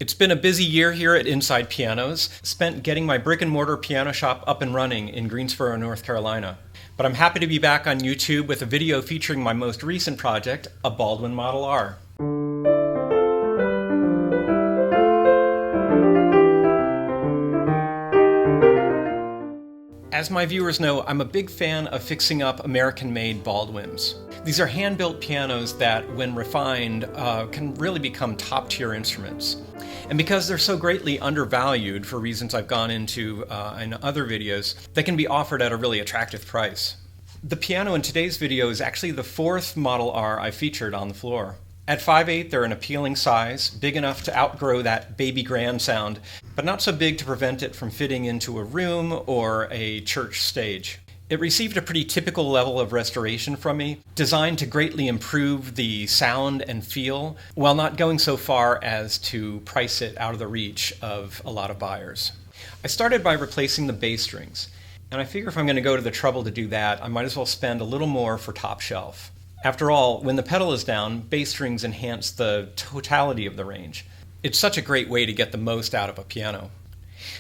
It's been a busy year here at Inside Pianos, spent getting my brick and mortar piano shop up and running in Greensboro, North Carolina. But I'm happy to be back on YouTube with a video featuring my most recent project, a Baldwin Model R. As my viewers know, I'm a big fan of fixing up American-made Baldwins. These are hand-built pianos that, when refined, can really become top-tier instruments. And because they're so greatly undervalued for reasons I've gone into in other videos, they can be offered at a really attractive price. The piano in today's video is actually the fourth Model R I featured on the floor. At 5'8", they're an appealing size, big enough to outgrow that baby grand sound, but not so big to prevent it from fitting into a room or a church stage. It received a pretty typical level of restoration from me, designed to greatly improve the sound and feel, while not going so far as to price it out of the reach of a lot of buyers. I started by replacing the bass strings, and I figure if I'm going to go to the trouble to do that, I might as well spend a little more for top shelf. After all, when the pedal is down, bass strings enhance the totality of the range. It's such a great way to get the most out of a piano.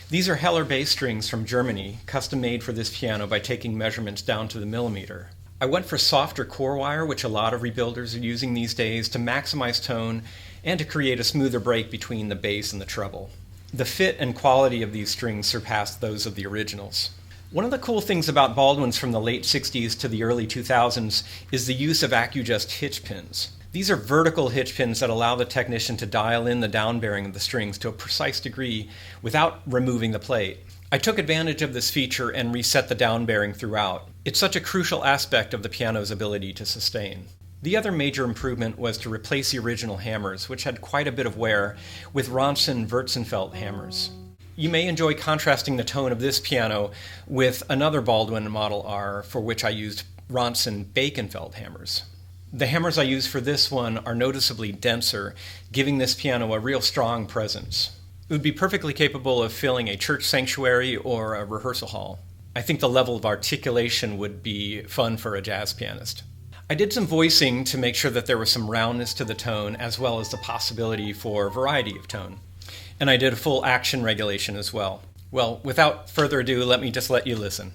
These are Hellerbass strings from Germany, custom made for this piano by taking measurements down to the millimeter. I went for softer core wire, which a lot of rebuilders are using these days, to maximize tone and to create a smoother break between the bass and the treble. The fit and quality of these strings surpassed those of the originals. One of the cool things about Baldwins from the late 60s to the early 2000s is the use of AccuJust hitch pins. These are vertical hitch pins that allow the technician to dial in the down bearing of the strings to a precise degree without removing the plate. I took advantage of this feature and reset the down bearing throughout. It's such a crucial aspect of the piano's ability to sustain. The other major improvement was to replace the original hammers, which had quite a bit of wear, with Wurzen hammers. You may enjoy contrasting the tone of this piano with another Baldwin Model R, for which I used Ronson hammers. The hammers I use for this one are noticeably denser, giving this piano a real strong presence. It would be perfectly capable of filling a church sanctuary or a rehearsal hall. I think the level of articulation would be fun for a jazz pianist. I did some voicing to make sure that there was some roundness to the tone, as well as the possibility for variety of tone. And I did a full action regulation as well. Well, without further ado, let me just let you listen.